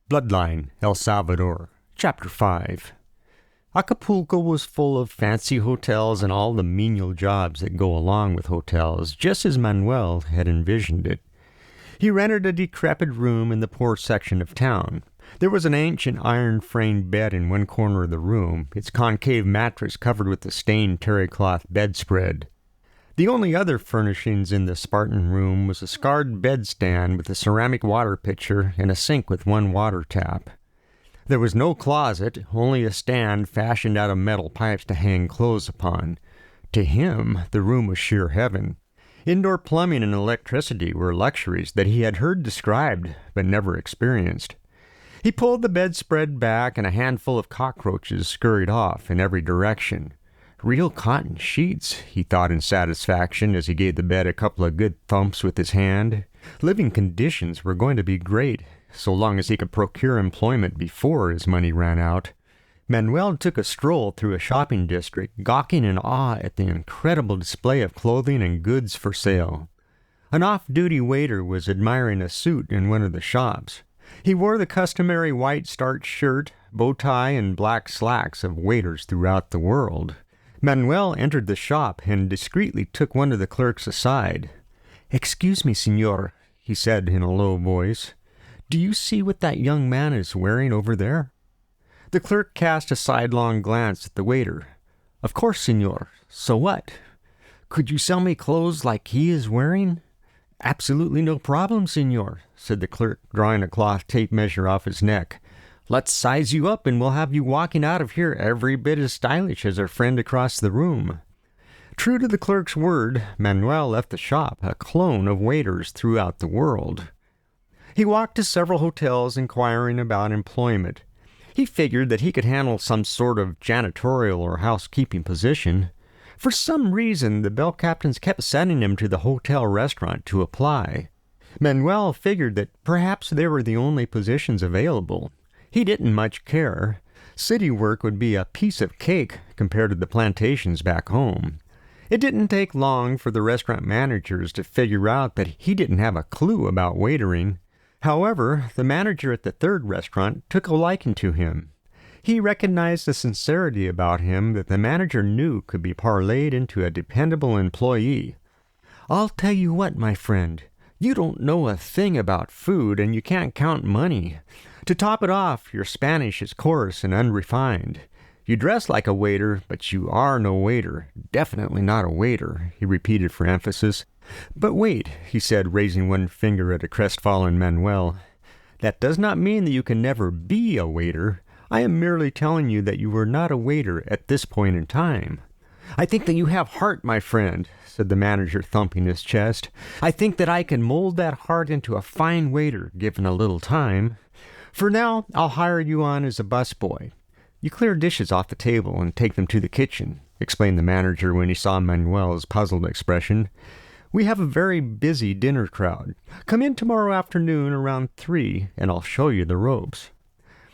Bloodline El Salvador, Chapter 5. Acapulco was full of fancy hotels and all the menial jobs that go along with hotels, just as Manuel had envisioned it. He rented a decrepit room in the poor section of town. There was an ancient iron-framed bed in one corner of the room, its concave mattress covered with a stained terry-cloth bedspread. The only other furnishings in the Spartan room was a scarred bedstand with a ceramic water pitcher and a sink with one water tap. There was no closet, only a stand fashioned out of metal pipes to hang clothes upon. To him, the room was sheer heaven. Indoor plumbing and electricity were luxuries that he had heard described but never experienced. He pulled the bedspread back and a handful of cockroaches scurried off in every direction. Real cotton sheets, he thought in satisfaction as he gave the bed a couple of good thumps with his hand. Living conditions were going to be great, so long as he could procure employment before his money ran out. Manuel took a stroll through a shopping district, gawking in awe at the incredible display of clothing and goods for sale. An off-duty waiter was admiring a suit in one of the shops. He wore the customary white starched shirt, bow tie, and black slacks of waiters throughout the world. Manuel entered the shop and discreetly took one of the clerks aside. "Excuse me, senor," he said in a low voice. "Do you see what that young man is wearing over there?" The clerk cast a sidelong glance at the waiter. "Of course, senor. So what? Could you sell me clothes like he is wearing?" "Absolutely no problem, senor," said the clerk, drawing a cloth tape measure off his neck. "Let's size you up and we'll have you walking out of here every bit as stylish as our friend across the room." True to the clerk's word, Manuel left the shop a clone of waiters throughout the world. He walked to several hotels inquiring about employment. He figured that he could handle some sort of janitorial or housekeeping position. For some reason, the bell captains kept sending him to the hotel restaurant to apply. Manuel figured that perhaps they were the only positions available. He didn't much care. City work would be a piece of cake compared to the plantations back home. It didn't take long for the restaurant managers to figure out that he didn't have a clue about waitering. However, the manager at the third restaurant took a liking to him. He recognized the sincerity about him that the manager knew could be parlayed into a dependable employee. "I'll tell you what, my friend. You don't know a thing about food and you can't count money. To top it off, your Spanish is coarse and unrefined. You dress like a waiter, but you are no waiter. Definitely not a waiter," he repeated for emphasis. "But wait," he said, raising one finger at a crestfallen Manuel. "That does not mean that you can never be a waiter. I am merely telling you that you are not a waiter at this point in time." "I think that you have heart, my friend," said the manager, thumping his chest. "I think that I can mold that heart into a fine waiter, given a little time. For now, I'll hire you on as a busboy. You clear dishes off the table and take them to the kitchen," explained the manager when he saw Manuel's puzzled expression. "We have a very busy dinner crowd. Come in tomorrow afternoon around 3, and I'll show you the ropes."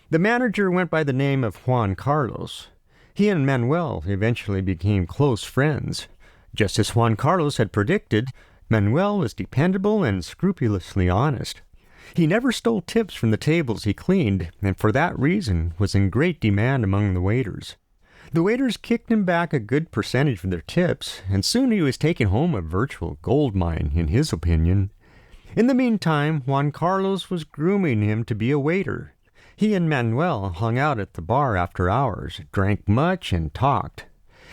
The manager went by the name of Juan Carlos. He and Manuel eventually became close friends. Just as Juan Carlos had predicted, Manuel was dependable and scrupulously honest. He never stole tips from the tables he cleaned, and for that reason was in great demand among the waiters. The waiters kicked him back a good percentage of their tips, and soon he was taking home a virtual gold mine, in his opinion. In the meantime, Juan Carlos was grooming him to be a waiter. He and Manuel hung out at the bar after hours, drank much, and talked.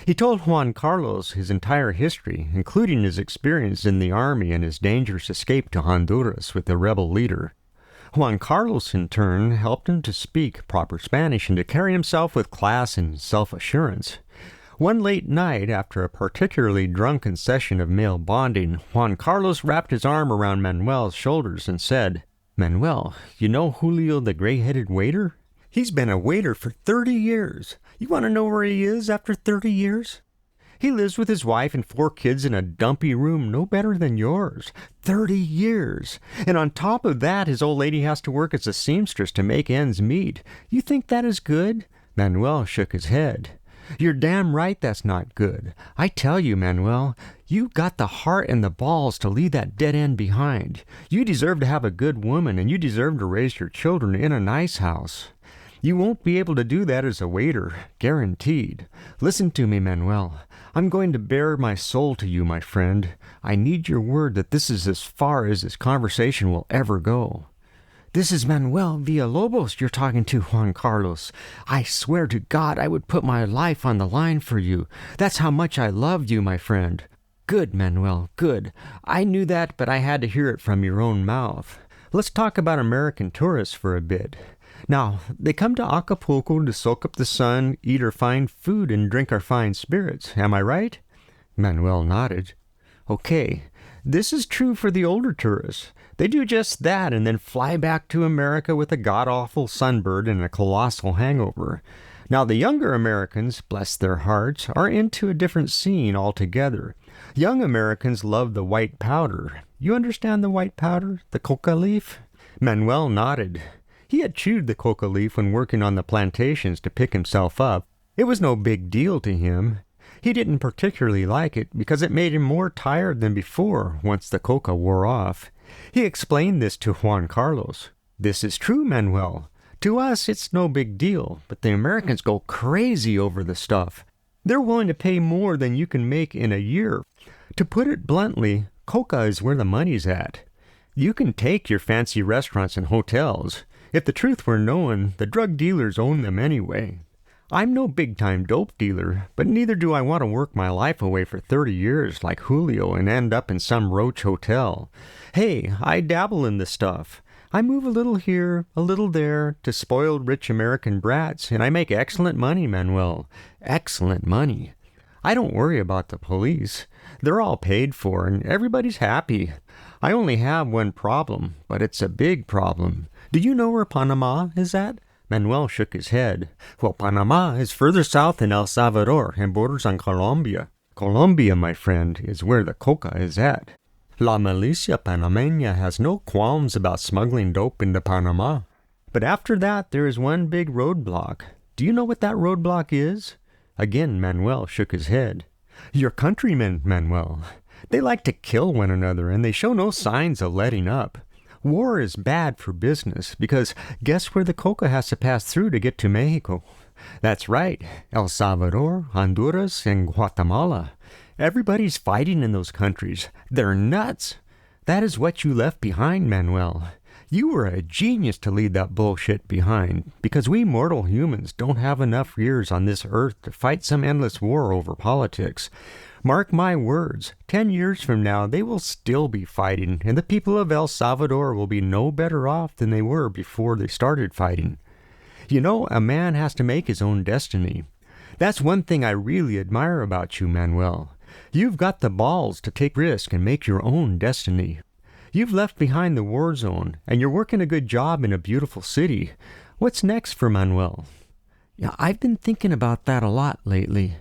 He told Juan Carlos his entire history, including his experience in the army and his dangerous escape to Honduras with the rebel leader. Juan Carlos, in turn, helped him to speak proper Spanish and to carry himself with class and self-assurance. One late night, after a particularly drunken session of male bonding, Juan Carlos wrapped his arm around Manuel's shoulders and said, "Manuel, you know Julio the gray-headed waiter? He's been a waiter for 30 years. You want to know where he is after 30 years? He lives with his wife and 4 kids in a dumpy room no better than yours. 30 years. And on top of that, his old lady has to work as a seamstress to make ends meet. You think that is good?" Manuel shook his head. You're damn right that's not good. I tell you, Manuel, you got the heart and the balls to leave that dead end behind. You deserve to have a good woman, and you deserve to raise your children in a nice house. You won't be able to do that as a waiter, guaranteed. Listen to me, Manuel. I'm going to bare my soul to you, my friend. I need your word that this is as far as this conversation will ever go. This is Manuel Villalobos you're talking to, Juan Carlos. I swear to God I would put my life on the line for you. That's how much I love you, my friend. Good, Manuel, good. I knew that, but I had to hear it from your own mouth. Let's talk about American tourists for a bit. Now, they come to Acapulco to soak up the sun, eat our fine food, and drink our fine spirits. Am I right? Manuel nodded. Okay, this is true for the older tourists. They do just that and then fly back to America with a god-awful sunburn and a colossal hangover. Now, the younger Americans, bless their hearts, are into a different scene altogether. Young Americans love the white powder. You understand the white powder? The coca leaf? Manuel nodded. He had chewed the coca leaf when working on the plantations to pick himself up. It was no big deal to him. He didn't particularly like it because it made him more tired than before once the coca wore off. He explained this to Juan Carlos. This is true, Manuel. To us, it's no big deal, but the Americans go crazy over the stuff. They're willing to pay more than you can make in a year. To put it bluntly, coca is where the money's at. You can take your fancy restaurants and hotels. If the truth were known, the drug dealers own them anyway. I'm no big-time dope dealer, but neither do I want to work my life away for 30 years like Julio and end up in some roach hotel. Hey, I dabble in the stuff. I move a little here, a little there, to spoiled rich American brats, and I make excellent money, Manuel. Excellent money. I don't worry about the police. They're all paid for, and everybody's happy. I only have one problem, but it's a big problem. Do you know where Panama is at? Manuel shook his head. Well, Panama is further south than El Salvador and borders on Colombia. Colombia, my friend, is where the coca is at. La Milicia Panameña has no qualms about smuggling dope into Panama. But after that, there is one big roadblock. Do you know what that roadblock is? Again, Manuel shook his head. Your countrymen, Manuel. They like to kill one another, and they show no signs of letting up. War is bad for business, because guess where the coca has to pass through to get to Mexico? That's right, El Salvador, Honduras, and Guatemala. Everybody's fighting in those countries. They're nuts. That is what you left behind, Manuel. You were a genius to leave that bullshit behind, because we mortal humans don't have enough years on this earth to fight some endless war over politics. Mark my words, 10 years from now they will still be fighting, and the people of El Salvador will be no better off than they were before they started fighting. You know, a man has to make his own destiny. That's one thing I really admire about you, Manuel. You've got the balls to take risk and make your own destiny. You've left behind the war zone, and you're working a good job in a beautiful city. What's next for Manuel? Yeah, I've been thinking about that a lot lately.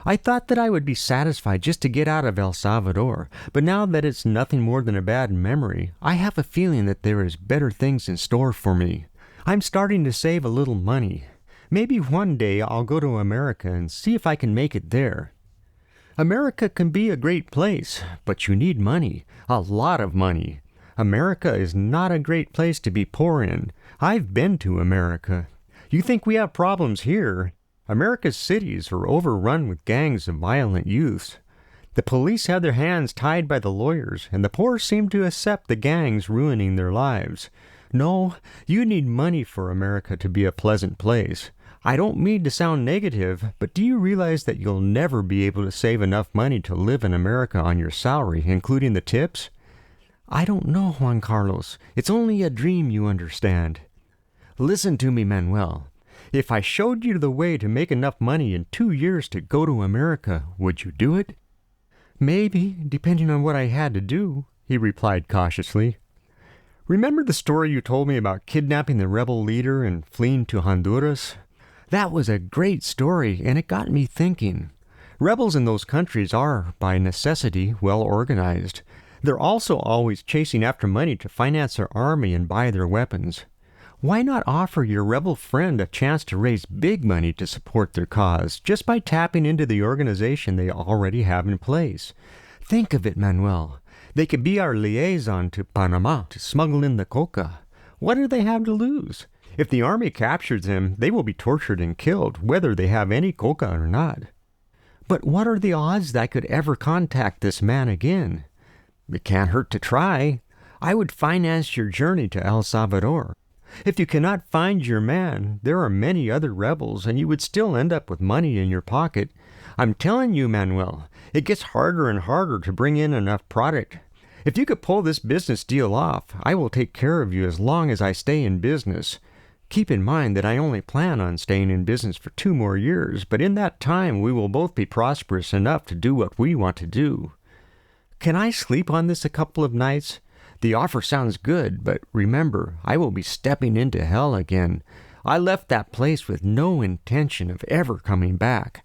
I thought that I would be satisfied just to get out of El Salvador, but now that it's nothing more than a bad memory, I have a feeling that there is better things in store for me. I'm starting to save a little money. Maybe one day I'll go to America and see if I can make it there. America can be a great place, but you need money, a lot of money. America is not a great place to be poor in. I've been to America. You think we have problems here? America's cities are overrun with gangs of violent youths. The police have their hands tied by the lawyers, and the poor seem to accept the gangs ruining their lives. No, you need money for America to be a pleasant place. I don't mean to sound negative, but do you realize that you'll never be able to save enough money to live in America on your salary, including the tips? I don't know, Juan Carlos. It's only a dream, you understand. Listen to me, Manuel. If I showed you the way to make enough money in 2 years to go to America, would you do it? Maybe, depending on what I had to do, he replied cautiously. Remember the story you told me about kidnapping the rebel leader and fleeing to Honduras? That was a great story, and it got me thinking. Rebels in those countries are, by necessity, well organized. They're also always chasing after money to finance their army and buy their weapons. Why not offer your rebel friend a chance to raise big money to support their cause just by tapping into the organization they already have in place? Think of it, Manuel. They could be our liaison to Panama to smuggle in the coca. What do they have to lose? If the army captures them, they will be tortured and killed, whether they have any coca or not. But what are the odds that I could ever contact this man again? It can't hurt to try. I would finance your journey to El Salvador. If you cannot find your man, there are many other rebels, and you would still end up with money in your pocket. I'm telling you, Manuel, it gets harder and harder to bring in enough product. If you could pull this business deal off, I will take care of you as long as I stay in business. Keep in mind that I only plan on staying in business for 2 more years, but in that time we will both be prosperous enough to do what we want to do. Can I sleep on this a couple of nights? The offer sounds good, but remember, I will be stepping into hell again. I left that place with no intention of ever coming back.